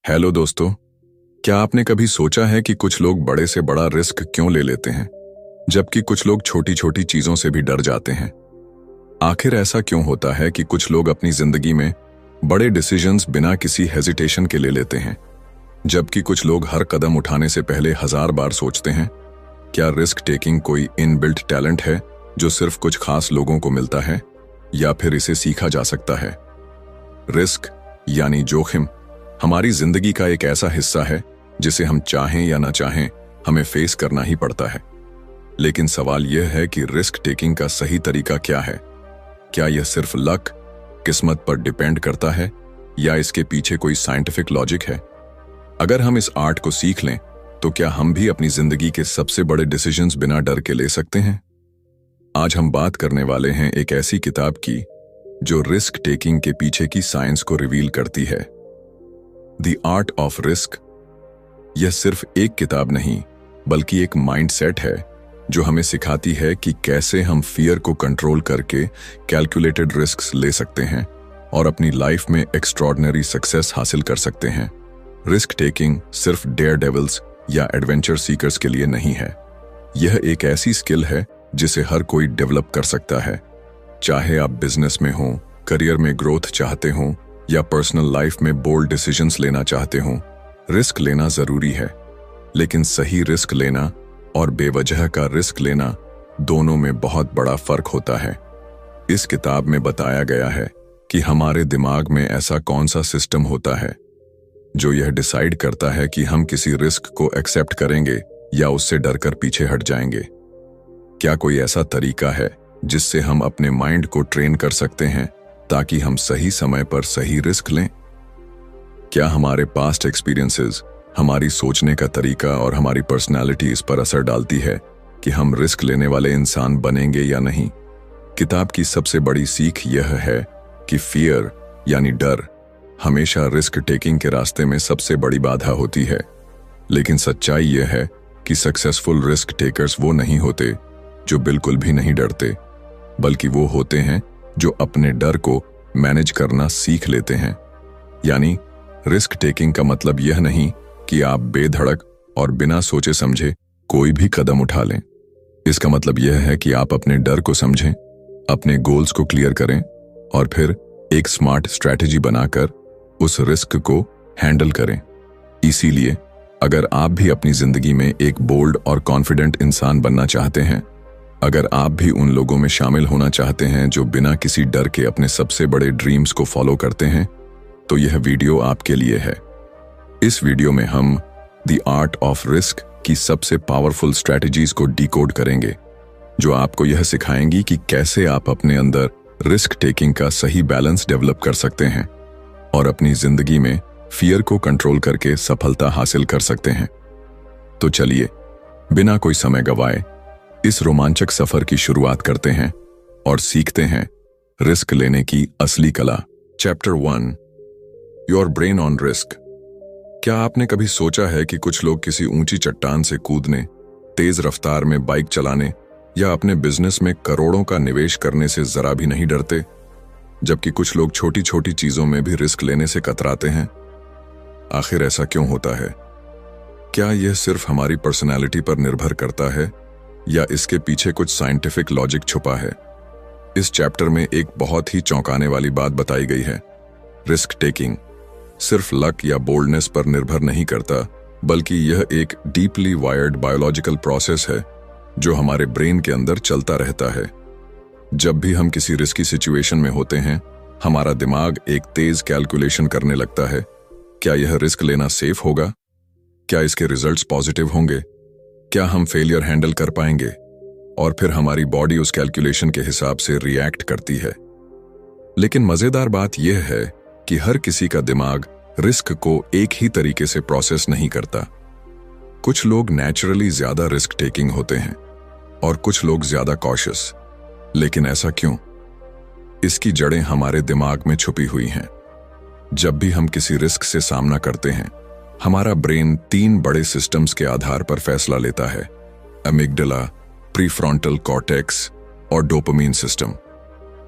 Hello दोस्तों। क्या आपने कभी सोचा है कि कुछ लोग बड़े से बड़ा रिस्क क्यों ले लेते हैं, जबकि कुछ लोग छोटी छोटी चीजों से भी डर जाते हैं? आखिर ऐसा क्यों होता है कि कुछ लोग अपनी जिंदगी में बड़े डिसीजंस बिना किसी हेजिटेशन के ले लेते हैं, जबकि कुछ लोग हर कदम उठाने से पहले 1000 बार सोचते हैं? क्या रिस्क टेकिंग कोई इनबिल्ट टैलेंट है जो सिर्फ कुछ खास लोगों को मिलता है, या फिर इसे सीखा जा सकता है? रिस्क यानी जोखिम हमारी जिंदगी का एक ऐसा हिस्सा है जिसे हम चाहें या ना चाहें हमें फेस करना ही पड़ता है। लेकिन सवाल यह है कि रिस्क टेकिंग का सही तरीका क्या है? क्या यह सिर्फ लक, किस्मत पर डिपेंड करता है, या इसके पीछे कोई साइंटिफिक लॉजिक है? अगर हम इस आर्ट को सीख लें तो क्या हम भी अपनी जिंदगी के सबसे बड़े डिसीजंस बिना डर के ले सकते हैं? आज हम बात करने वाले हैं एक ऐसी किताब की जो रिस्क टेकिंग के पीछे की साइंस को रिवील करती है, द आर्ट ऑफ रिस्क। यह सिर्फ एक किताब नहीं, बल्कि एक माइंडसेट है जो हमें सिखाती है कि कैसे हम फियर को कंट्रोल करके कैलकुलेटेड रिस्क्स ले सकते हैं और अपनी लाइफ में एक्स्ट्रॉर्डिनरी सक्सेस हासिल कर सकते हैं। रिस्क टेकिंग सिर्फ डेयर डेविल्स या एडवेंचर सीकर्स के लिए नहीं है। यह एक ऐसी स्किल है जिसे हर कोई डेवलप कर सकता है। चाहे आप बिजनेस में हो, करियर में ग्रोथ चाहते हो, या पर्सनल लाइफ में बोल्ड डिसीजंस लेना चाहते हो, रिस्क लेना जरूरी है। लेकिन सही रिस्क लेना और बेवजह का रिस्क लेना दोनों में बहुत बड़ा फर्क होता है। इस किताब में बताया गया है कि हमारे दिमाग में ऐसा कौन सा सिस्टम होता है जो यह डिसाइड करता है कि हम किसी रिस्क को एक्सेप्ट करेंगे या उससे डरकर पीछे हट जाएंगे। क्या कोई ऐसा तरीका है जिससे हम अपने माइंड को ट्रेन कर सकते हैं ताकि हम सही समय पर सही रिस्क लें? क्या हमारे पास्ट एक्सपीरियंसेस, हमारी सोचने का तरीका और हमारी पर्सनालिटी इस पर असर डालती है कि हम रिस्क लेने वाले इंसान बनेंगे या नहीं? किताब की सबसे बड़ी सीख यह है कि फियर यानी डर हमेशा रिस्क टेकिंग के रास्ते में सबसे बड़ी बाधा होती है। लेकिन सच्चाई यह है कि सक्सेसफुल रिस्क टेकर्स वो नहीं होते जो बिल्कुल भी नहीं डरते, बल्कि वो होते हैं जो अपने डर को मैनेज करना सीख लेते हैं। यानी रिस्क टेकिंग का मतलब यह नहीं कि आप बेधड़क और बिना सोचे समझे कोई भी कदम उठा लें। इसका मतलब यह है कि आप अपने डर को समझें, अपने गोल्स को क्लियर करें और फिर एक स्मार्ट स्ट्रैटेजी बनाकर उस रिस्क को हैंडल करें। इसीलिए अगर आप भी अपनी जिंदगी में एक बोल्ड और कॉन्फिडेंट इंसान बनना चाहते हैं, अगर आप भी उन लोगों में शामिल होना चाहते हैं जो बिना किसी डर के अपने सबसे बड़े ड्रीम्स को फॉलो करते हैं, तो यह वीडियो आपके लिए है। इस वीडियो में हम द आर्ट ऑफ रिस्क की सबसे पावरफुल स्ट्रैटेजीज को डिकोड करेंगे, जो आपको यह सिखाएंगी कि कैसे आप अपने अंदर रिस्क टेकिंग का सही बैलेंस डेवलप कर सकते हैं और अपनी जिंदगी में फियर को कंट्रोल करके सफलता हासिल कर सकते हैं। तो चलिए बिना कोई समय गवाए इस रोमांचक सफर की शुरुआत करते हैं और सीखते हैं रिस्क लेने की असली कला। Chapter 1, your brain on risk. क्या आपने कभी सोचा है कि कुछ लोग किसी ऊंची चट्टान से कूदने, तेज रफ्तार में बाइक चलाने या अपने बिजनेस में करोड़ों का निवेश करने से जरा भी नहीं डरते, जबकि कुछ लोग छोटी छोटी चीजों में भी रिस्क लेने से कतराते हैं? आखिर ऐसा क्यों होता है? क्या यह सिर्फ हमारी पर्सनैलिटी पर निर्भर करता है, या इसके पीछे कुछ साइंटिफिक लॉजिक छुपा है? इस चैप्टर में एक बहुत ही चौंकाने वाली बात बताई गई है। रिस्क टेकिंग सिर्फ लक या बोल्डनेस पर निर्भर नहीं करता, बल्कि यह एक डीपली वायर्ड बायोलॉजिकल प्रोसेस है जो हमारे ब्रेन के अंदर चलता रहता है। जब भी हम किसी रिस्की सिचुएशन में होते हैं, हमारा दिमाग एक तेज कैलकुलेशन करने लगता है। क्या यह रिस्क लेना सेफ होगा? क्या इसके रिजल्ट्स पॉजिटिव होंगे? क्या हम फेलियर हैंडल कर पाएंगे? और फिर हमारी बॉडी उस कैलकुलेशन के हिसाब से रिएक्ट करती है। लेकिन मजेदार बात यह है कि हर किसी का दिमाग रिस्क को एक ही तरीके से प्रोसेस नहीं करता। कुछ लोग नेचुरली ज्यादा रिस्क टेकिंग होते हैं और कुछ लोग ज्यादा कॉशियस। लेकिन ऐसा क्यों? इसकी जड़ें हमारे दिमाग में छुपी हुई हैं। जब भी हम किसी रिस्क से सामना करते हैं, हमारा ब्रेन 3 बड़े सिस्टम्स के आधार पर फैसला लेता है: अमिगडाला, प्रीफ्रंटल कॉर्टेक्स और डोपामाइन सिस्टम।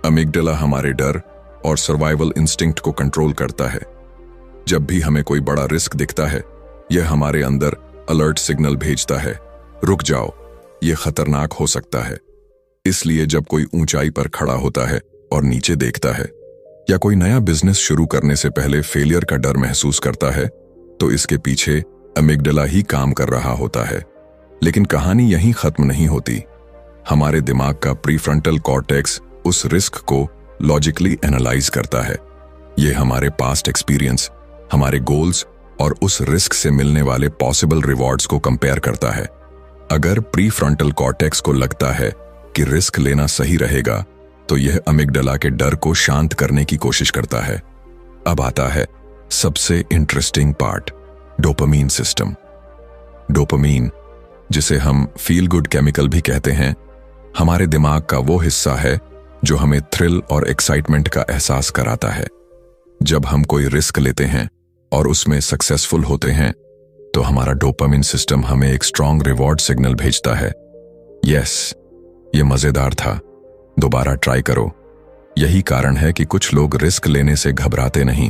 अमिगडाला हमारे डर और सर्वाइवल इंस्टिंक्ट को कंट्रोल करता है, जब भी हमें कोई बड़ा रिस्क दिखता है, यह हमारे अंदर अलर्ट सिग्नल भेजता है, रुक जाओ, यह खतरनाक हो सकता है। इसलिए जब कोई ऊंचाई पर खड़ा होता है और नीचे देखता है, या कोई नया बिजनेस शुरू करने से पहले फेलियर का डर महसूस करता है, तो इसके पीछे अमिगडाला ही काम कर रहा होता है। लेकिन कहानी यहीं खत्म नहीं होती। हमारे दिमाग का प्रीफ्रंटल कॉर्टेक्स उस रिस्क को लॉजिकली एनालाइज करता है। यह हमारे पास्ट एक्सपीरियंस, हमारे गोल्स और उस रिस्क से मिलने वाले पॉसिबल रिवॉर्ड्स को कंपेयर करता है। अगर प्रीफ्रंटल कॉर्टेक्स को लगता है कि रिस्क लेना सही रहेगा, तो यह अमिगडाला के डर को शांत करने की कोशिश करता है। अब आता है सबसे interesting part, dopamine system. Dopamine, जिसे हम फील गुड केमिकल भी कहते हैं, हमारे दिमाग का वो हिस्सा है जो हमें थ्रिल और एक्साइटमेंट का एहसास कराता है। जब हम कोई रिस्क लेते हैं और उसमें सक्सेसफुल होते हैं, तो हमारा डोपामीन सिस्टम हमें एक स्ट्रॉन्ग रिवॉर्ड सिग्नल भेजता है। यस, ये मजेदार था, दोबारा ट्राई करो। यही कारण है कि कुछ लोग रिस्क लेने से घबराते नहीं,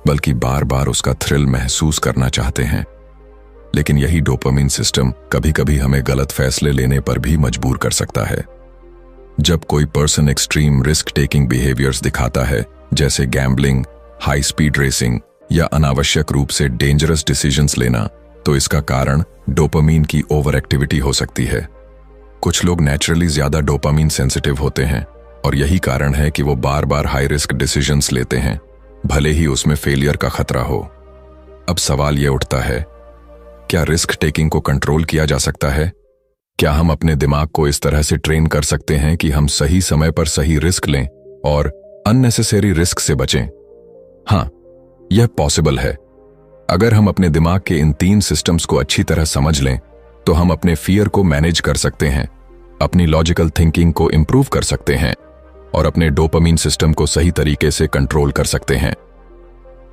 बल्कि बार बार उसका थ्रिल महसूस करना चाहते हैं। लेकिन यही डोपामीन सिस्टम कभी कभी हमें गलत फैसले लेने पर भी मजबूर कर सकता है। जब कोई person extreme risk taking behaviours दिखाता है, जैसे गैम्बलिंग, हाई स्पीड रेसिंग या अनावश्यक रूप से डेंजरस डिसीजंस लेना, तो इसका कारण डोपामीन की ओवर एक्टिविटी हो सकती है। कुछ लोग नेचुरली ज्यादा डोपामीन सेंसिटिव होते हैं और यही कारण है कि वो बार बार हाई रिस्क डिसीजंस लेते हैं, भले ही उसमें फेलियर का खतरा हो। अब सवाल यह उठता है, क्या रिस्क टेकिंग को कंट्रोल किया जा सकता है? क्या हम अपने दिमाग को इस तरह से ट्रेन कर सकते हैं कि हम सही समय पर सही रिस्क लें और अननेसेसरी रिस्क से बचें? हाँ, यह पॉसिबल है। अगर हम अपने दिमाग के इन 3 सिस्टम्स को अच्छी तरह समझ लें, तो हम अपने फियर को मैनेज कर सकते हैं, अपनी लॉजिकल थिंकिंग को इंप्रूव कर सकते हैं और अपने डोपामीन सिस्टम को सही तरीके से कंट्रोल कर सकते हैं।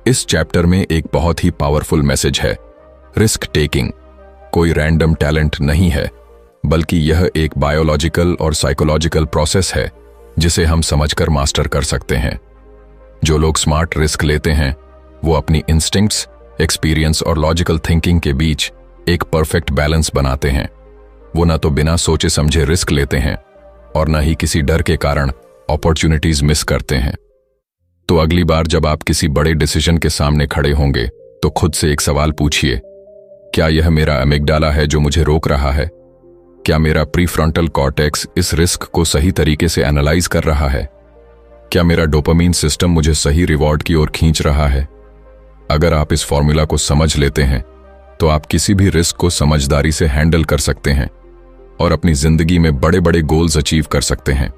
इस चैप्टर में एक बहुत ही पावरफुल मैसेज है। रिस्क टेकिंग कोई रैंडम टैलेंट नहीं है, बल्कि यह एक बायोलॉजिकल और साइकोलॉजिकल प्रोसेस है जिसे हम समझकर मास्टर कर सकते हैं। जो लोग स्मार्ट रिस्क लेते हैं, वो अपनी इंस्टिंक्ट्स, एक्सपीरियंस और लॉजिकल थिंकिंग के बीच एक परफेक्ट बैलेंस बनाते हैं। वो ना तो बिना सोचे समझे रिस्क लेते हैं और ना ही किसी डर के कारण अपॉर्चुनिटीज मिस करते हैं। तो अगली बार जब आप किसी बड़े डिसीजन के सामने खड़े होंगे, तो खुद से एक सवाल पूछिए, क्या यह मेरा अमिगडाला है जो मुझे रोक रहा है? क्या मेरा प्रीफ्रंटल कॉर्टेक्स इस रिस्क को सही तरीके से एनालाइज कर रहा है? क्या मेरा डोपामीन सिस्टम मुझे सही रिवॉर्ड की ओर खींच रहा है? अगर आप इस फॉर्मूला को समझ लेते हैं, तो आप किसी भी रिस्क को समझदारी से हैंडल कर सकते हैं और अपनी जिंदगी में बड़े बड़े गोल्स अचीव कर सकते हैं।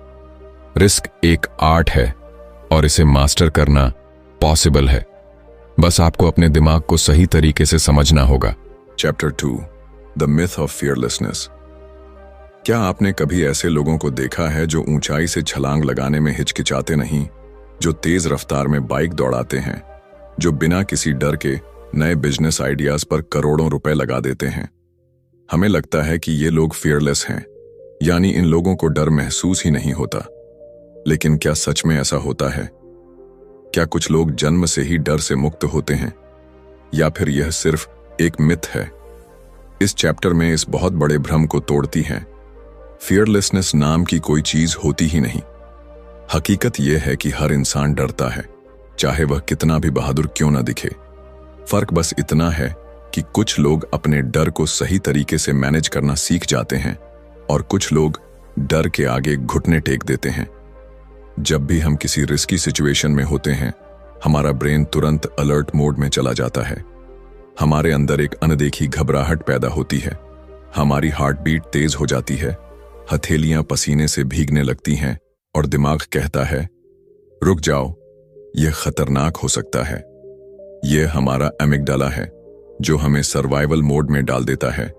रिस्क एक आर्ट है और इसे मास्टर करना पॉसिबल है। बस आपको अपने दिमाग को सही तरीके से समझना होगा। Chapter 2, the myth of fearlessness. क्या आपने कभी ऐसे लोगों को देखा है जो ऊंचाई से छलांग लगाने में हिचकिचाते नहीं, जो तेज रफ्तार में बाइक दौड़ाते हैं, जो बिना किसी डर के नए बिजनेस आइडियाज पर करोड़ों रुपए लगा देते हैं? हमें लगता है कि ये लोग फियरलेस हैं, यानी इन लोगों को डर महसूस ही नहीं होता। लेकिन क्या सच में ऐसा होता है? क्या कुछ लोग जन्म से ही डर से मुक्त होते हैं, या फिर यह सिर्फ एक मिथ है? इस चैप्टर में इस बहुत बड़े भ्रम को तोड़ती है। फियरलेसनेस नाम की कोई चीज होती ही नहीं। हकीकत यह है कि हर इंसान डरता है, चाहे वह कितना भी बहादुर क्यों ना दिखे। फर्क बस इतना है कि कुछ लोग अपने डर को सही तरीके से मैनेज करना सीख जाते हैं और कुछ लोग डर के आगे घुटने टेक देते हैं। जब भी हम किसी रिस्की सिचुएशन में होते हैं, हमारा ब्रेन तुरंत अलर्ट मोड में चला जाता है। हमारे अंदर एक अनदेखी घबराहट पैदा होती है, हमारी हार्ट बीट तेज हो जाती है, हथेलियां पसीने से भीगने लगती हैं और दिमाग कहता है, रुक जाओ, यह खतरनाक हो सकता है। यह हमारा अमिगडाला है जो हमें सर्वाइवल मोड में डाल देता है।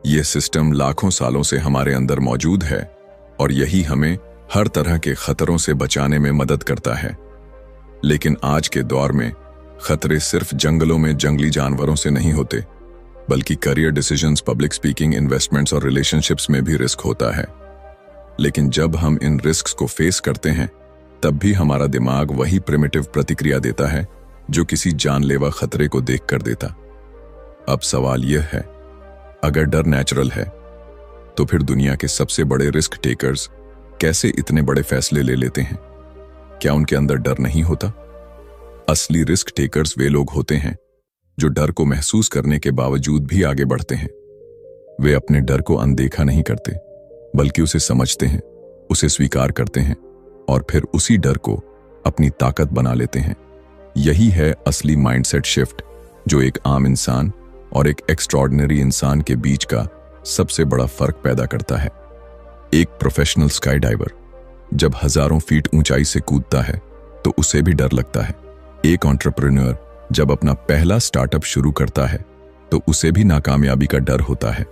यह सिस्टम लाखों सालों से हमारे अंदर मौजूद है और यही हमें हर तरह के खतरों से बचाने में मदद करता है। लेकिन आज के दौर में खतरे सिर्फ जंगलों में जंगली जानवरों से नहीं होते, बल्कि career decisions, public speaking, investments और रिलेशनशिप्स में भी रिस्क होता है। लेकिन जब हम इन रिस्क्स को फेस करते हैं, तब भी हमारा दिमाग वही प्रिमिटिव प्रतिक्रिया देता है, जो किसी जानलेवा खतरे को देख कर देता। अब सवाल यह है, अगर डर नेचुरल है तो फिर दुनिया के सबसे बड़े रिस्क टेकर्स कैसे इतने बड़े फैसले ले लेते हैं? क्या उनके अंदर डर नहीं होता? असली रिस्क टेकर्स वे लोग होते हैं जो डर को महसूस करने के बावजूद भी आगे बढ़ते हैं। वे अपने डर को अनदेखा नहीं करते, बल्कि उसे समझते हैं, उसे स्वीकार करते हैं और फिर उसी डर को अपनी ताकत बना लेते हैं। यही है असली माइंडसेट शिफ्ट जो एक आम इंसान और एक एक्स्ट्रॉर्डिनरी इंसान के बीच का सबसे बड़ा फर्क पैदा करता है। एक प्रोफेशनल स्काई डाइवर जब हजारों फीट ऊंचाई से कूदता है तो उसे भी डर लगता है। एक एंटरप्रेन्योर जब अपना पहला स्टार्टअप शुरू करता है तो उसे भी नाकामयाबी का डर होता है,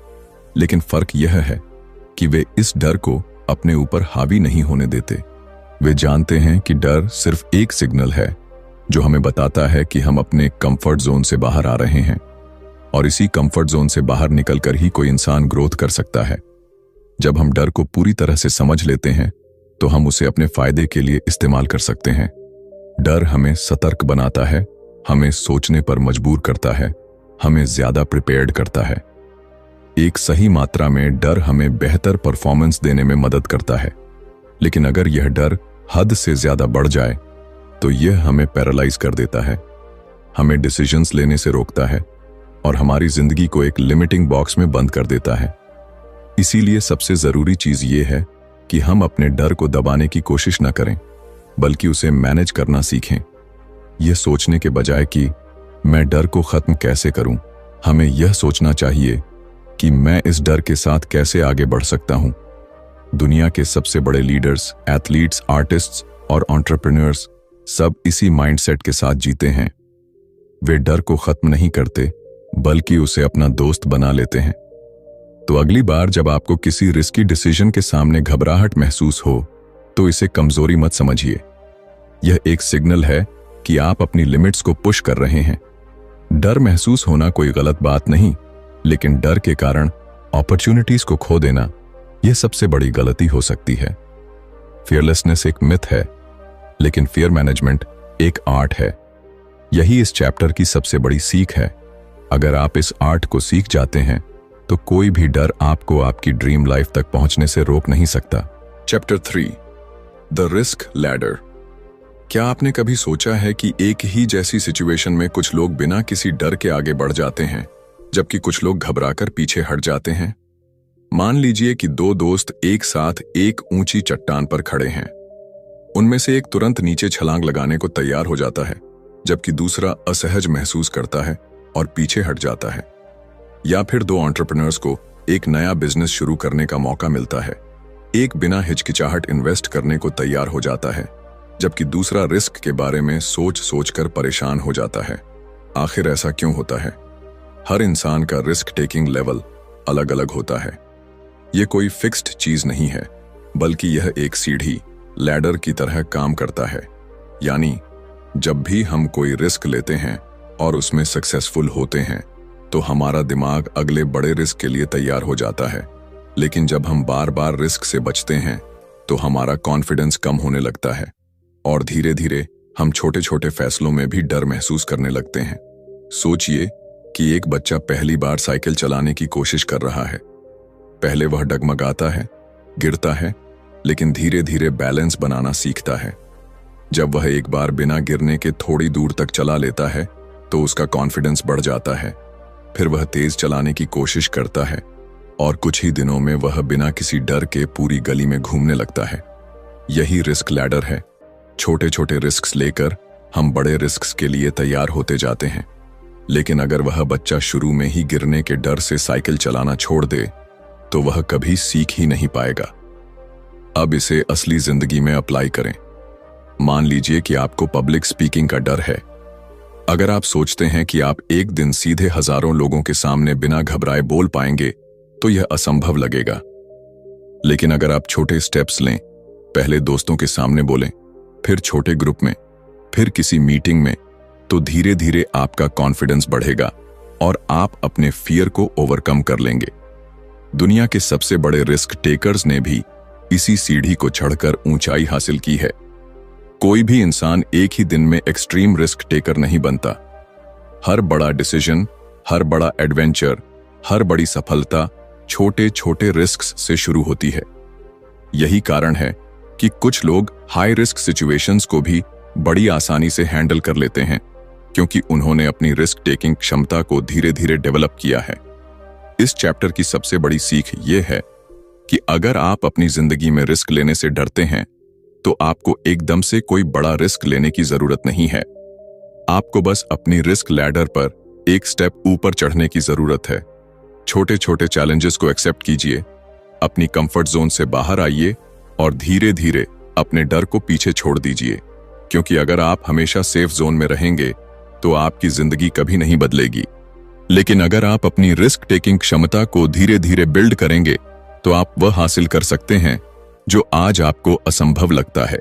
लेकिन फर्क यह है कि वे इस डर को अपने ऊपर हावी नहीं होने देते। वे जानते हैं कि डर सिर्फ एक सिग्नल है जो हमें बताता है कि हम अपने कंफर्ट जोन से बाहर आ रहे हैं, और इसी कंफर्ट जोन से बाहर निकलकर ही कोई इंसान ग्रोथ कर सकता है। जब हम डर को पूरी तरह से समझ लेते हैं तो हम उसे अपने फायदे के लिए इस्तेमाल कर सकते हैं। डर हमें सतर्क बनाता है, हमें सोचने पर मजबूर करता है, हमें ज्यादा प्रिपेयर्ड करता है। एक सही मात्रा में डर हमें बेहतर परफॉर्मेंस देने में मदद करता है, लेकिन अगर यह डर हद से ज्यादा बढ़ जाए तो यह हमें पैरालाइज कर देता है, हमें डिसीजंस लेने से रोकता है और हमारी जिंदगी को एक लिमिटिंग बॉक्स में बंद कर देता है। इसीलिए सबसे जरूरी चीज ये है कि हम अपने डर को दबाने की कोशिश न करें, बल्कि उसे मैनेज करना सीखें। यह सोचने के बजाय कि मैं डर को खत्म कैसे करूं, हमें यह सोचना चाहिए कि मैं इस डर के साथ कैसे आगे बढ़ सकता हूं। दुनिया के सबसे बड़े लीडर्स, एथलीट्स, आर्टिस्ट्स और एंटरप्रेन्योर्स सब इसी माइंडसेट के साथ जीते हैं। वे डर को खत्म नहीं करते, बल्कि उसे अपना दोस्त बना लेते हैं। तो अगली बार जब आपको किसी रिस्की डिसीजन के सामने घबराहट महसूस हो तो इसे कमजोरी मत समझिए। यह एक सिग्नल है कि आप अपनी लिमिट्स को पुश कर रहे हैं। डर महसूस होना कोई गलत बात नहीं, लेकिन डर के कारण अपॉर्चुनिटीज को खो देना यह सबसे बड़ी गलती हो सकती है। फियरलेसनेस एक मिथ है, लेकिन फियर मैनेजमेंट एक आर्ट है। यही इस चैप्टर की सबसे बड़ी सीख है। अगर आप इस आर्ट को सीख जाते हैं तो कोई भी डर आपको आपकी ड्रीम लाइफ तक पहुंचने से रोक नहीं सकता। Chapter 3, the risk ladder. क्या आपने कभी सोचा है कि एक ही जैसी सिचुएशन में कुछ लोग बिना किसी डर के आगे बढ़ जाते हैं, जबकि कुछ लोग घबराकर पीछे हट जाते हैं? मान लीजिए कि दो दोस्त एक साथ एक ऊंची चट्टान पर खड़े हैं। उनमें से एक तुरंत नीचे छलांग लगाने को तैयार हो जाता है, जबकि दूसरा असहज महसूस करता है और पीछे हट जाता है। या फिर दो एंटरप्रेन्योर्स को एक नया बिजनेस शुरू करने का मौका मिलता है। एक बिना हिचकिचाहट इन्वेस्ट करने को तैयार हो जाता है, जबकि दूसरा रिस्क के बारे में सोच सोचकर परेशान हो जाता है। आखिर ऐसा क्यों होता है? हर इंसान का रिस्क टेकिंग लेवल अलग अलग होता है। यह कोई फिक्स्ड चीज नहीं है, बल्कि यह एक सीढ़ी, लैडर की तरह काम करता है। यानी जब भी हम कोई रिस्क लेते हैं और उसमें सक्सेसफुल होते हैं तो हमारा दिमाग अगले बड़े रिस्क के लिए तैयार हो जाता है। लेकिन जब हम बार बार रिस्क से बचते हैं तो हमारा कॉन्फिडेंस कम होने लगता है और धीरे धीरे हम छोटे छोटे फैसलों में भी डर महसूस करने लगते हैं। सोचिए कि एक बच्चा पहली बार साइकिल चलाने की कोशिश कर रहा है। पहले वह डगमगाता है, गिरता है, लेकिन धीरे धीरे बैलेंस बनाना सीखता है। जब वह एक बार बिना गिरने के थोड़ी दूर तक चला लेता है तो उसका कॉन्फिडेंस बढ़ जाता है। फिर वह तेज चलाने की कोशिश करता है और कुछ ही दिनों में वह बिना किसी डर के पूरी गली में घूमने लगता है। यही रिस्क लैडर है। छोटे छोटे रिस्क्स लेकर हम बड़े रिस्क्स के लिए तैयार होते जाते हैं। लेकिन अगर वह बच्चा शुरू में ही गिरने के डर से साइकिल चलाना छोड़ दे तो वह कभी सीख ही नहीं पाएगा। अब इसे असली जिंदगी में अप्लाई करें। मान लीजिए कि आपको पब्लिक स्पीकिंग का डर है। अगर आप सोचते हैं कि आप एक दिन सीधे हजारों लोगों के सामने बिना घबराए बोल पाएंगे तो यह असंभव लगेगा। लेकिन अगर आप छोटे स्टेप्स लें, पहले दोस्तों के सामने बोलें, फिर छोटे ग्रुप में, फिर किसी मीटिंग में, तो धीरे धीरे आपका कॉन्फिडेंस बढ़ेगा और आप अपने फियर को ओवरकम कर लेंगे। दुनिया के सबसे बड़े रिस्क टेकर्स ने भी इसी सीढ़ी को चढ़कर ऊंचाई हासिल की है। कोई भी इंसान एक ही दिन में एक्सट्रीम रिस्क टेकर नहीं बनता। हर बड़ा डिसीजन, हर बड़ा एडवेंचर, हर बड़ी सफलता छोटे छोटे रिस्क्स से शुरू होती है। यही कारण है कि कुछ लोग हाई रिस्क सिचुएशंस को भी बड़ी आसानी से हैंडल कर लेते हैं, क्योंकि उन्होंने अपनी रिस्क टेकिंग क्षमता को धीरे धीरे डेवलप किया है। इस चैप्टर की सबसे बड़ी सीख यह है कि अगर आप अपनी जिंदगी में रिस्क लेने से डरते हैं तो आपको एकदम से कोई बड़ा रिस्क लेने की जरूरत नहीं है। आपको बस अपनी रिस्क लैडर पर एक स्टेप ऊपर चढ़ने की जरूरत है। छोटे छोटे चैलेंजेस को एक्सेप्ट कीजिए, अपनी कंफर्ट जोन से बाहर आइए और धीरे धीरे अपने डर को पीछे छोड़ दीजिए, क्योंकि अगर आप हमेशा सेफ जोन में रहेंगे तो आपकी जिंदगी कभी नहीं बदलेगी। लेकिन अगर आप अपनी रिस्क टेकिंग क्षमता को धीरे धीरे बिल्ड करेंगे तो आप वह हासिल कर सकते हैं जो आज आपको असंभव लगता है।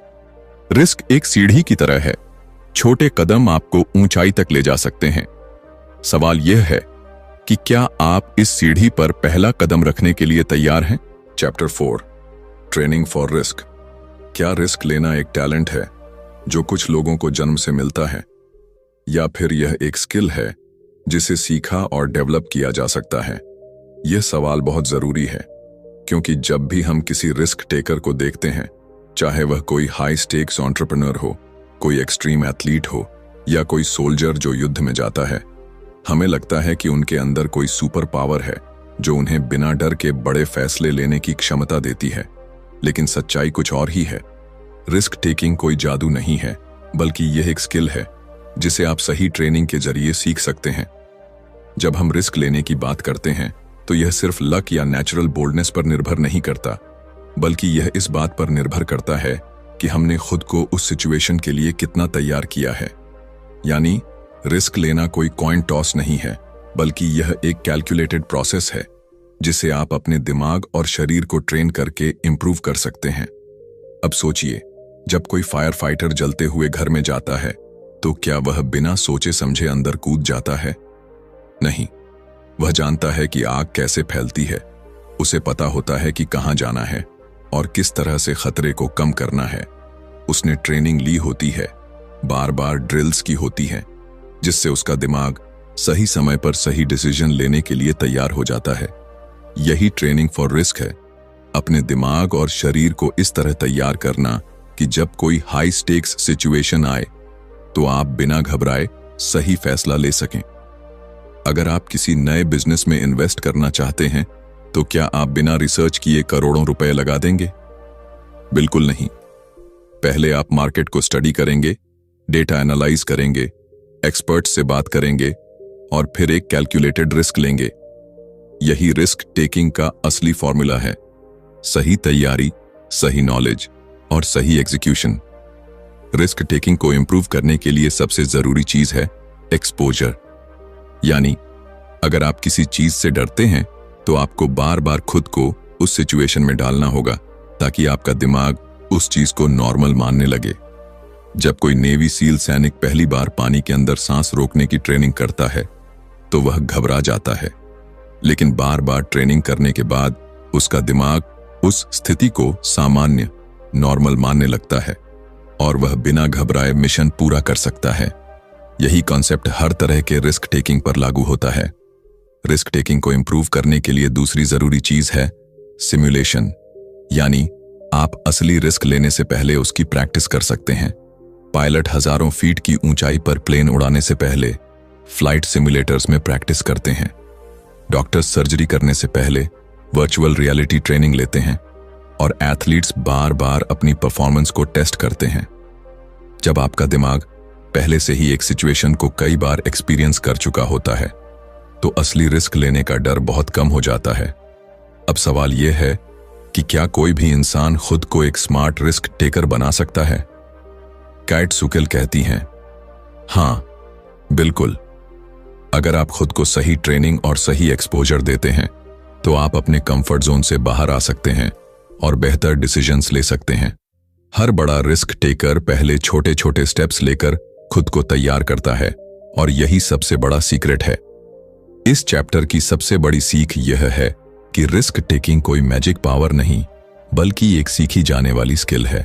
रिस्क एक सीढ़ी की तरह है, छोटे कदम आपको ऊंचाई तक ले जा सकते हैं। सवाल यह है कि क्या आप इस सीढ़ी पर पहला कदम रखने के लिए तैयार हैं? Chapter 4, training for risk. क्या रिस्क लेना एक टैलेंट है जो कुछ लोगों को जन्म से मिलता है, या फिर यह एक स्किल है जिसे सीखा और डेवलप किया जा सकता है? यह सवाल बहुत जरूरी है, क्योंकि जब भी हम किसी रिस्क टेकर को देखते हैं, चाहे वह कोई हाई स्टेक्स एंटरप्रेन्योर हो, कोई एक्सट्रीम एथलीट हो, या कोई सोल्जर जो युद्ध में जाता है, हमें लगता है कि उनके अंदर कोई सुपर पावर है जो उन्हें बिना डर के बड़े फैसले लेने की क्षमता देती है। लेकिन सच्चाई कुछ और ही है। रिस्क टेकिंग कोई जादू नहीं है, बल्कि यह एक स्किल है जिसे आप सही ट्रेनिंग के जरिए सीख सकते हैं। जब हम रिस्क लेने की बात करते हैं तो यह सिर्फ लक या नेचुरल बोल्डनेस पर निर्भर नहीं करता, बल्कि यह इस बात पर निर्भर करता है कि हमने खुद को उस सिचुएशन के लिए कितना तैयार किया है। यानी रिस्क लेना कोई कॉइन टॉस नहीं है, बल्कि यह एक कैलकुलेटेड प्रोसेस है जिसे आप अपने दिमाग और शरीर को ट्रेन करके इंप्रूव कर सकते हैं। अब सोचिए, जब कोई फायर फाइटर जलते हुए घर में जाता है तो क्या वह बिना सोचे समझे अंदर कूद जाता है? नहीं, वह जानता है कि आग कैसे फैलती है। उसे पता होता है कि कहां जाना है और किस तरह से खतरे को कम करना है। उसने ट्रेनिंग ली होती है, बार बार ड्रिल्स की होती है, जिससे उसका दिमाग सही समय पर सही डिसीजन लेने के लिए तैयार हो जाता है। यही ट्रेनिंग फॉर रिस्क है, अपने दिमाग और शरीर को इस तरह तैयार करना कि जब कोई हाई स्टेक्स सिचुएशन आए तो आप बिना घबराए सही फैसला ले सकें। अगर आप किसी नए बिजनेस में इन्वेस्ट करना चाहते हैं तो क्या आप बिना रिसर्च किए करोड़ों रुपए लगा देंगे? बिल्कुल नहीं। पहले आप मार्केट को स्टडी करेंगे, डेटा एनालाइज करेंगे, एक्सपर्ट से बात करेंगे और फिर एक कैलकुलेटेड रिस्क लेंगे। यही रिस्क टेकिंग का असली फॉर्मूला है। सही तैयारी, सही नॉलेज और सही एग्जीक्यूशन। रिस्क टेकिंग को इंप्रूव करने के लिए सबसे जरूरी चीज है एक्सपोजर। यानी अगर आप किसी चीज से डरते हैं तो आपको बार बार खुद को उस सिचुएशन में डालना होगा ताकि आपका दिमाग उस चीज को नॉर्मल मानने लगे। जब कोई नेवी सील सैनिक पहली बार पानी के अंदर सांस रोकने की ट्रेनिंग करता है तो वह घबरा जाता है, लेकिन बार बार ट्रेनिंग करने के बाद उसका दिमाग उस स्थिति को सामान्य, नॉर्मल मानने लगता है और वह बिना घबराए मिशन पूरा कर सकता है। यही कॉन्सेप्ट हर तरह के रिस्क टेकिंग पर लागू होता है। रिस्क टेकिंग को इंप्रूव करने के लिए दूसरी जरूरी चीज है सिमुलेशन। यानी आप असली रिस्क लेने से पहले उसकी प्रैक्टिस कर सकते हैं। पायलट हजारों फीट की ऊंचाई पर प्लेन उड़ाने से पहले फ्लाइट सिमुलेटर्स में प्रैक्टिस करते हैं। डॉक्टर्स सर्जरी करने से पहले वर्चुअल रियलिटी ट्रेनिंग लेते हैं और एथलीट्स बार बार अपनी परफॉर्मेंस को टेस्ट करते हैं। जब आपका दिमाग पहले से ही एक सिचुएशन को कई बार एक्सपीरियंस कर चुका होता है तो असली रिस्क लेने का डर बहुत कम हो जाता है। अब सवाल यह है कि क्या कोई भी इंसान खुद को एक स्मार्ट रिस्क टेकर बना सकता है? कैट सुकेल कहती हैं, हां, बिल्कुल। अगर आप खुद को सही ट्रेनिंग और सही एक्सपोजर देते हैं तो आप अपने कंफर्ट जोन से बाहर आ सकते हैं और बेहतर डिसीजंस ले सकते हैं। हर बड़ा रिस्क टेकर पहले छोटे छोटे स्टेप्स लेकर खुद को तैयार करता है और यही सबसे बड़ा सीक्रेट है। इस चैप्टर की सबसे बड़ी सीख यह है कि रिस्क टेकिंग कोई मैजिक पावर नहीं, बल्कि एक सीखी जाने वाली स्किल है।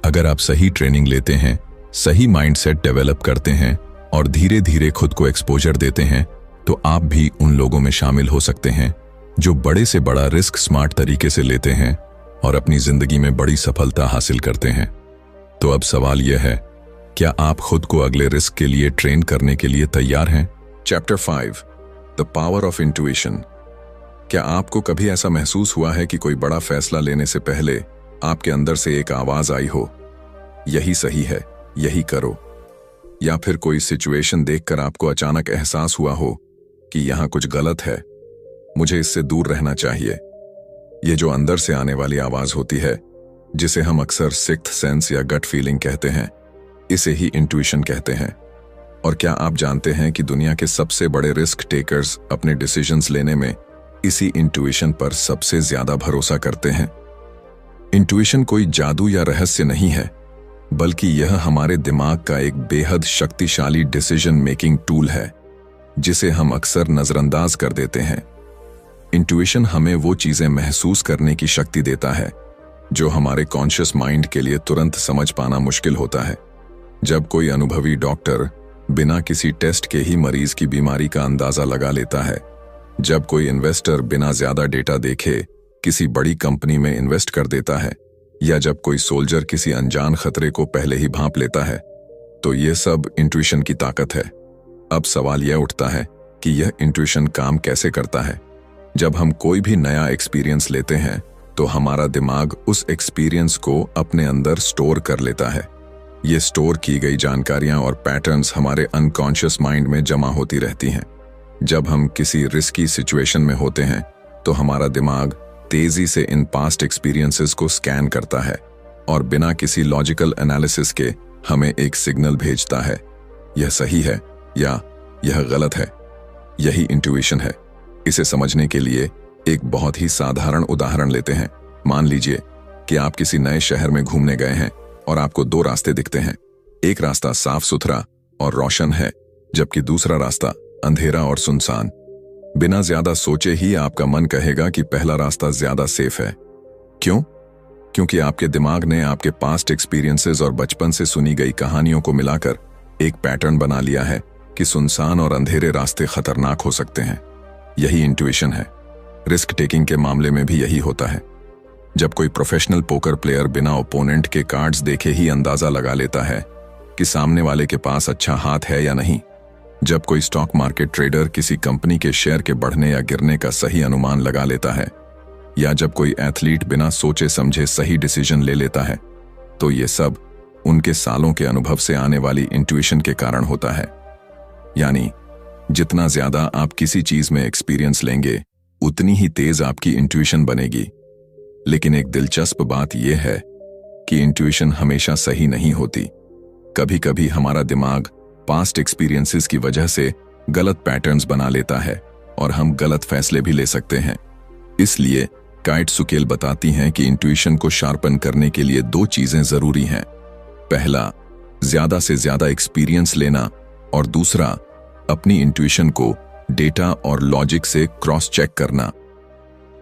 अगर आप सही ट्रेनिंग लेते हैं, सही माइंडसेट डेवलप करते हैं और धीरे धीरे खुद को एक्सपोजर देते हैं, तो आप भी उन लोगों में शामिल हो सकते हैं जो बड़े से बड़ा रिस्क स्मार्ट तरीके से लेते हैं और अपनी जिंदगी में बड़ी सफलता हासिल करते हैं। तो अब सवाल यह है, क्या आप खुद को अगले रिस्क के लिए ट्रेन करने के लिए तैयार हैं? Chapter 5, the power of intuition. क्या आपको कभी ऐसा महसूस हुआ है कि कोई बड़ा फैसला लेने से पहले आपके अंदर से एक आवाज आई हो, यही सही है, यही करो? या फिर कोई सिचुएशन देखकर आपको अचानक एहसास हुआ हो कि यहां कुछ गलत है, मुझे इससे दूर रहना चाहिए? ये जो अंदर से आने वाली आवाज होती है, जिसे हम अक्सर सिक्स्थ सेंस या गट फीलिंग कहते हैं, इसे ही इंट्यूशन कहते हैं। और क्या आप जानते हैं कि दुनिया के सबसे बड़े रिस्क टेकर्स अपने डिसीजंस लेने में इसी इंट्यूशन पर सबसे ज्यादा भरोसा करते हैं? इंट्यूशन कोई जादू या रहस्य नहीं है, बल्कि यह हमारे दिमाग का एक बेहद शक्तिशाली डिसीजन मेकिंग टूल है, जिसे हम अक्सर नजरअंदाज कर देते हैं। इंट्यूशन हमें वो चीजें महसूस करने की शक्ति देता है जो हमारे कॉन्शियस माइंड के लिए तुरंत समझ पाना मुश्किल होता है। जब कोई अनुभवी डॉक्टर बिना किसी टेस्ट के ही मरीज की बीमारी का अंदाजा लगा लेता है, जब कोई इन्वेस्टर बिना ज्यादा डेटा देखे किसी बड़ी कंपनी में इन्वेस्ट कर देता है, या जब कोई सोल्जर किसी अनजान खतरे को पहले ही भांप लेता है, तो यह सब इंट्यूशन की ताकत है। अब सवाल यह उठता है कि यह इंट्यूशन काम कैसे करता है? जब हम कोई भी नया एक्सपीरियंस लेते हैं, तो हमारा दिमाग उस एक्सपीरियंस को अपने अंदर स्टोर कर लेता है। ये स्टोर की गई जानकारियां और पैटर्न्स हमारे अनकॉन्शियस माइंड में जमा होती रहती हैं। जब हम किसी रिस्की सिचुएशन में होते हैं, तो हमारा दिमाग तेजी से इन पास्ट एक्सपीरियंसेस को स्कैन करता है और बिना किसी लॉजिकल एनालिसिस के हमें एक सिग्नल भेजता है, यह सही है या यह गलत है। यही इंट्यूशन है। इसे समझने के लिए एक बहुत ही साधारण उदाहरण लेते हैं। मान लीजिए कि आप किसी नए शहर में घूमने गए हैं और आपको दो रास्ते दिखते हैं। एक रास्ता साफ सुथरा और रोशन है, जबकि दूसरा रास्ता अंधेरा और सुनसान। बिना ज्यादा सोचे ही आपका मन कहेगा कि पहला रास्ता ज्यादा सेफ है। क्यों? क्योंकि आपके दिमाग ने आपके पास्ट एक्सपीरियंसेस और बचपन से सुनी गई कहानियों को मिलाकर एक पैटर्न बना लिया है कि सुनसान और अंधेरे रास्ते खतरनाक हो सकते हैं। यही इंट्यूशन है। रिस्क टेकिंग के मामले में भी यही होता है। जब कोई प्रोफेशनल पोकर प्लेयर बिना ओपोनेंट के कार्ड्स देखे ही अंदाजा लगा लेता है कि सामने वाले के पास अच्छा हाथ है या नहीं, जब कोई स्टॉक मार्केट ट्रेडर किसी कंपनी के शेयर के बढ़ने या गिरने का सही अनुमान लगा लेता है, या जब कोई एथलीट बिना सोचे समझे सही डिसीजन ले लेता है, तो ये सब उनके सालों के अनुभव से आने वाली इंट्यूशन के कारण होता है। यानी जितना ज्यादा आप किसी चीज में एक्सपीरियंस लेंगे, उतनी ही तेज आपकी इंट्यूशन बनेगी। लेकिन एक दिलचस्प बात यह है कि इंट्यूशन हमेशा सही नहीं होती। कभी कभी हमारा दिमाग पास्ट एक्सपीरियंसेस की वजह से गलत पैटर्न्स बना लेता है और हम गलत फैसले भी ले सकते हैं। इसलिए काइट्सुकेल बताती हैं कि इंट्यूशन को शार्पन करने के लिए दो चीजें जरूरी हैं। पहला, ज्यादा से ज्यादा एक्सपीरियंस लेना, और दूसरा, अपनी इंट्यूशन को डेटा और लॉजिक से क्रॉस चेक करना।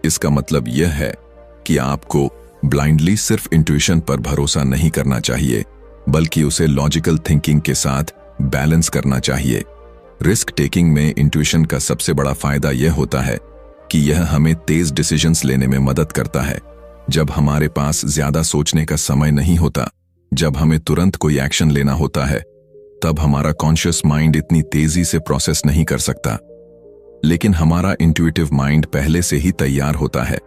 इसका मतलब यह है कि आपको ब्लाइंडली सिर्फ इंट्यूशन पर भरोसा नहीं करना चाहिए, बल्कि उसे लॉजिकल थिंकिंग के साथ बैलेंस करना चाहिए। रिस्क टेकिंग में इंट्यूशन का सबसे बड़ा फायदा यह होता है कि यह हमें तेज डिसीजंस लेने में मदद करता है। जब हमारे पास ज्यादा सोचने का समय नहीं होता, जब हमें तुरंत कोई एक्शन लेना होता है, तब हमारा कॉन्शियस माइंड इतनी तेजी से प्रोसेस नहीं कर सकता। लेकिन हमारा इंट्यूटिव माइंड पहले से ही तैयार होता है।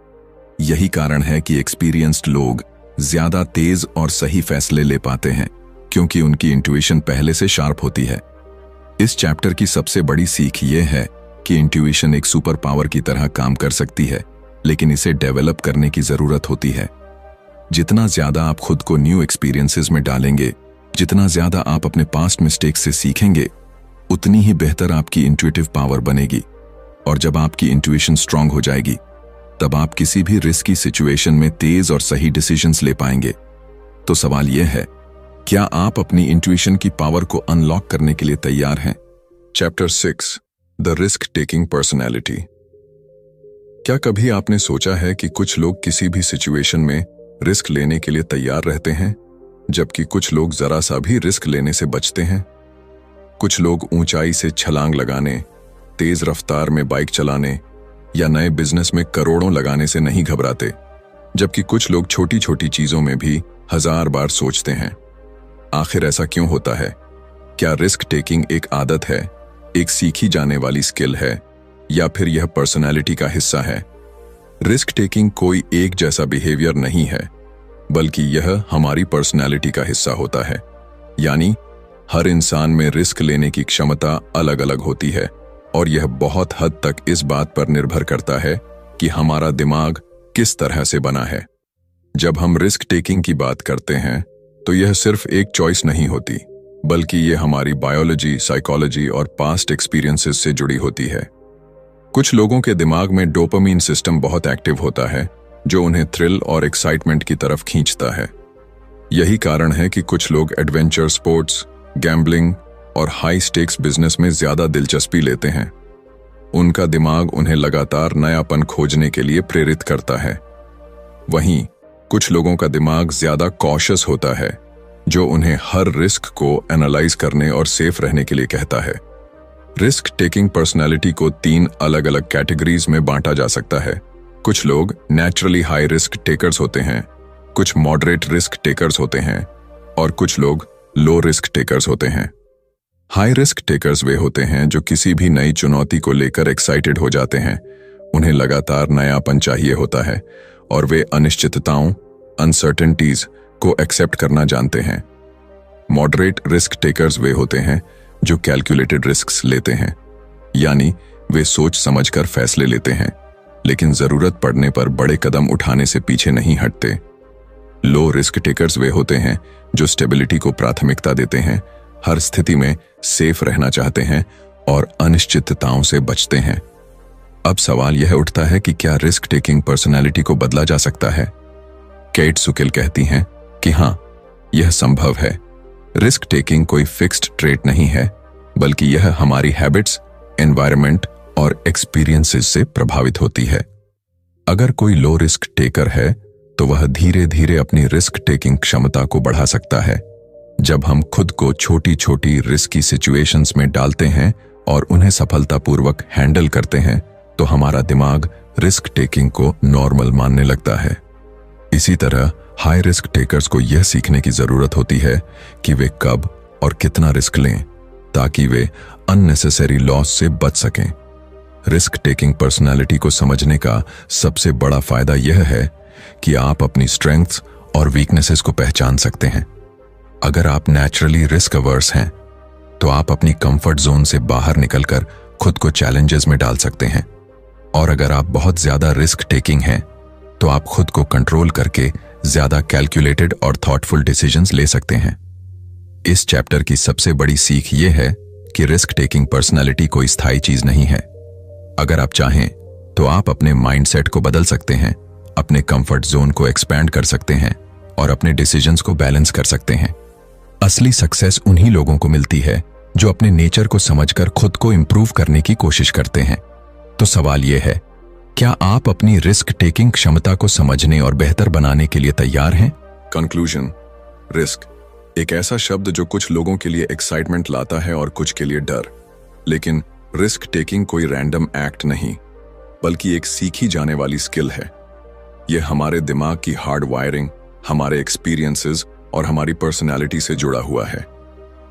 यही कारण है कि एक्सपीरियंस्ड लोग ज्यादा तेज और सही फैसले ले पाते हैं, क्योंकि उनकी इंट्यूशन पहले से शार्प होती है। इस चैप्टर की सबसे बड़ी सीख यह है कि इंट्यूशन एक सुपर पावर की तरह काम कर सकती है, लेकिन इसे डेवलप करने की जरूरत होती है। जितना ज्यादा आप खुद को न्यू एक्सपीरियंसेस में डालेंगे, जितना ज्यादा आप अपने पास्ट मिस्टेक्स से सीखेंगे, उतनी ही बेहतर आपकी इंट्यूटिव पावर बनेगी। और जब आपकी इंट्यूशन स्ट्रांग हो जाएगी, तब आप किसी भी रिस्की सिचुएशन में तेज और सही डिसीजंस ले पाएंगे। तो सवाल यह है, क्या आप अपनी इंट्यूशन की पावर को अनलॉक करने के लिए तैयार हैं? Chapter 6, the risk taking personality. क्या कभी आपने सोचा है कि कुछ लोग किसी भी सिचुएशन में रिस्क लेने के लिए तैयार रहते हैं, जबकि कुछ लोग जरा सा भी रिस्क लेने से बचते हैं। कुछ लोग ऊंचाई से छलांग लगाने, तेज रफ्तार में बाइक चलाने या नए बिजनेस में करोड़ों लगाने से नहीं घबराते, जबकि कुछ लोग छोटी छोटी चीजों में भी 1000 बार सोचते हैं। आखिर ऐसा क्यों होता है? क्या रिस्क टेकिंग एक आदत है, एक सीखी जाने वाली स्किल है, या फिर यह पर्सनैलिटी का हिस्सा है? रिस्क टेकिंग कोई एक जैसा बिहेवियर नहीं है, बल्कि यह हमारी पर्सनैलिटी का हिस्सा होता है। यानी हर इंसान में रिस्क लेने की क्षमता अलग अलग होती है, और यह बहुत हद तक इस बात पर निर्भर करता है कि हमारा दिमाग किस तरह से बना है। जब हम रिस्क टेकिंग की बात करते हैं तो यह सिर्फ एक चॉइस नहीं होती, बल्कि यह हमारी बायोलॉजी, साइकोलॉजी और पास्ट एक्सपीरियंसेस से जुड़ी होती है। कुछ लोगों के दिमाग में डोपामीन सिस्टम बहुत एक्टिव होता है, जो उन्हें थ्रिल और एक्साइटमेंट की तरफ खींचता है। यही कारण है कि कुछ लोग एडवेंचर स्पोर्ट्स, गैम्बलिंग और हाई स्टेक्स बिजनेस में ज्यादा दिलचस्पी लेते हैं। उनका दिमाग उन्हें लगातार नयापन खोजने के लिए प्रेरित करता है। वहीं कुछ लोगों का दिमाग ज्यादा कॉशियस होता है, जो उन्हें हर रिस्क को एनालाइज करने और सेफ रहने के लिए कहता है। रिस्क टेकिंग पर्सनैलिटी को 3 अलग अलग कैटेगरीज में बांटा जा सकता है। कुछ लोग नेचुरली हाई रिस्क टेकर्स होते हैं, कुछ मॉडरेट रिस्क टेकर्स होते हैं, और कुछ लोग लो रिस्क टेकर्स होते हैं। हाई रिस्क टेकर्स वे होते हैं जो किसी भी नई चुनौती को लेकर एक्साइटेड हो जाते हैं। उन्हें लगातार नयापन चाहिए होता है और वे अनिश्चितताओं, अनसर्टेनिटीज को एक्सेप्ट करना जानते हैं। मॉडरेट रिस्क टेकर्स वे होते हैं जो कैलकुलेटेड रिस्क्स लेते हैं, यानी वे सोच समझकर फैसले लेते हैं, लेकिन जरूरत पड़ने पर बड़े कदम उठाने से पीछे नहीं हटते। लो रिस्क टेकर्स वे होते हैं जो स्टेबिलिटी को प्राथमिकता देते हैं, हर स्थिति में सेफ रहना चाहते हैं और अनिश्चितताओं से बचते हैं। अब सवाल यह उठता है कि क्या रिस्क टेकिंग पर्सनैलिटी को बदला जा सकता है? केट सुकिल कहती हैं कि हाँ, यह संभव है। रिस्क टेकिंग कोई फिक्स्ड ट्रेट नहीं है, बल्कि यह हमारी हैबिट्स, एनवायरनमेंट और एक्सपीरियंसेस से प्रभावित होती है। अगर कोई लो रिस्क टेकर है तो वह धीरे धीरे अपनी रिस्क टेकिंग क्षमता को बढ़ा सकता है। जब हम खुद को छोटी छोटी रिस्की सिचुएशंस में डालते हैं और उन्हें सफलतापूर्वक हैंडल करते हैं, तो हमारा दिमाग रिस्क टेकिंग को नॉर्मल मानने लगता है। इसी तरह हाई रिस्क टेकर्स को यह सीखने की जरूरत होती है कि वे कब और कितना रिस्क लें, ताकि वे अननेसेसरी लॉस से बच सकें। रिस्क टेकिंग पर्सनालिटी को समझने का सबसे बड़ा फायदा यह है कि आप अपनी स्ट्रेंथ्स और वीकनेसेस को पहचान सकते हैं। अगर आप नेचुरली रिस्क अवर्स हैं, तो आप अपनी कंफर्ट जोन से बाहर निकलकर खुद को चैलेंजेस में डाल सकते हैं। और अगर आप बहुत ज्यादा रिस्क टेकिंग हैं, तो आप खुद को कंट्रोल करके ज्यादा कैलकुलेटेड और थॉटफुल डिसीजंस ले सकते हैं। इस चैप्टर की सबसे बड़ी सीख यह है कि रिस्क टेकिंग पर्सनैलिटी कोई स्थायी चीज नहीं है। अगर आप चाहें तो आप अपने माइंडसेट को बदल सकते हैं, अपने कंफर्ट जोन को एक्सपैंड कर सकते हैं और अपने डिसीजंस को बैलेंस कर सकते हैं। असली सक्सेस उन्हीं लोगों को मिलती है जो अपने नेचर को समझकर खुद को इंप्रूव करने की कोशिश करते हैं। तो सवाल यह है, क्या आप अपनी रिस्क टेकिंग क्षमता को समझने और बेहतर बनाने के लिए तैयार हैं? कंक्लूजन। रिस्क एक ऐसा शब्द जो कुछ लोगों के लिए एक्साइटमेंट लाता है और कुछ के लिए डर। लेकिन रिस्क टेकिंग कोई रैंडम एक्ट नहीं, बल्कि एक सीखी जाने वाली स्किल है। यह हमारे दिमाग की हार्ड वायरिंग, हमारे एक्सपीरियंसेस और हमारी पर्सनैलिटी से जुड़ा हुआ है।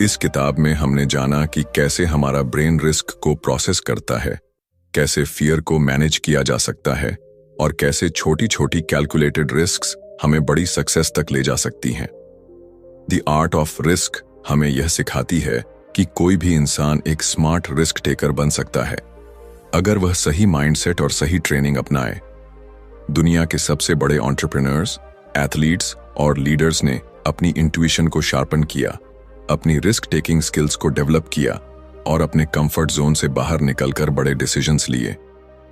इस किताब में हमने जाना कि कैसे हमारा ब्रेन रिस्क को प्रोसेस करता है, कैसे फियर को मैनेज किया जा सकता है और कैसे छोटी छोटी कैलकुलेटेड रिस्क्स हमें बड़ी सक्सेस तक ले जा सकती हैं। द आर्ट ऑफ रिस्क हमें यह सिखाती है कि कोई भी इंसान एक स्मार्ट रिस्क टेकर बन सकता है, अगर वह सही माइंडसेट और सही ट्रेनिंग अपनाए। दुनिया के सबसे बड़े एंटरप्रेन्योर्स, एथलीट्स और लीडर्स ने अपनी इंट्यूशन को शार्पन किया, अपनी रिस्क टेकिंग स्किल्स को डेवलप किया और अपने कंफर्ट जोन से बाहर निकलकर बड़े डिसीजंस लिए।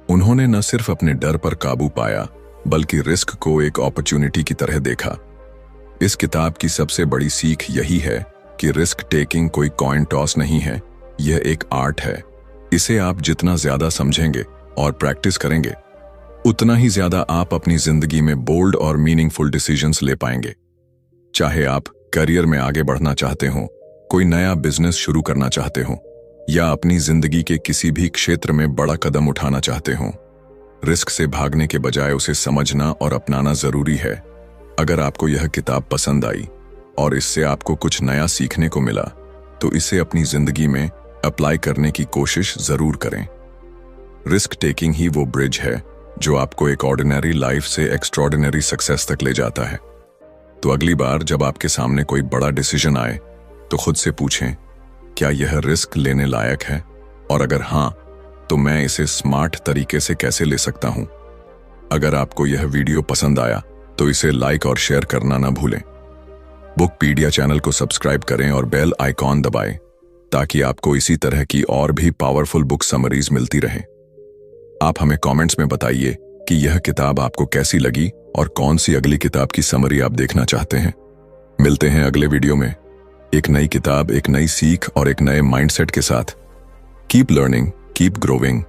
उन्होंने न सिर्फ अपने डर पर काबू पाया, बल्कि रिस्क को एक अपॉर्चुनिटी की तरह देखा। इस किताब की सबसे बड़ी सीख यही है कि रिस्क टेकिंग कोई कॉइन टॉस नहीं है, यह एक आर्ट है। इसे आप जितना ज्यादा समझेंगे और प्रैक्टिस करेंगे, उतना ही ज्यादा आप अपनी जिंदगी में बोल्ड और मीनिंगफुल डिसीजंस ले पाएंगे। चाहे आप करियर में आगे बढ़ना चाहते हो, कोई नया बिजनेस शुरू करना चाहते हो या अपनी जिंदगी के किसी भी क्षेत्र में बड़ा कदम उठाना चाहते हो, रिस्क से भागने के बजाय उसे समझना और अपनाना जरूरी है। अगर आपको यह किताब पसंद आई और इससे आपको कुछ नया सीखने को मिला तो इसे अपनी जिंदगी में अप्लाई करने की कोशिश जरूर करें। रिस्क टेकिंग ही वो ब्रिज है जो आपको एक ऑर्डिनरी लाइफ से एक्स्ट्रॉर्डिनरी सक्सेस तक ले जाता है। तो अगली बार जब आपके सामने कोई बड़ा डिसीजन आए तो खुद से पूछें, क्या यह रिस्क लेने लायक है, और अगर हां तो मैं इसे स्मार्ट तरीके से कैसे ले सकता हूं। अगर आपको यह वीडियो पसंद आया तो इसे लाइक और शेयर करना ना भूलें। बुकपीडिया चैनल को सब्सक्राइब करें और बेल आइकॉन दबाएं ताकि आपको इसी तरह की और भी पावरफुल बुक समरीज मिलती रहें। आप हमें कमेंट्स में बताइए कि यह किताब आपको कैसी लगी और कौन सी अगली किताब की समरी आप देखना चाहते हैं। मिलते हैं अगले वीडियो में एक नई किताब, एक नई सीख और एक नए माइंडसेट के साथ। Keep learning, keep growing.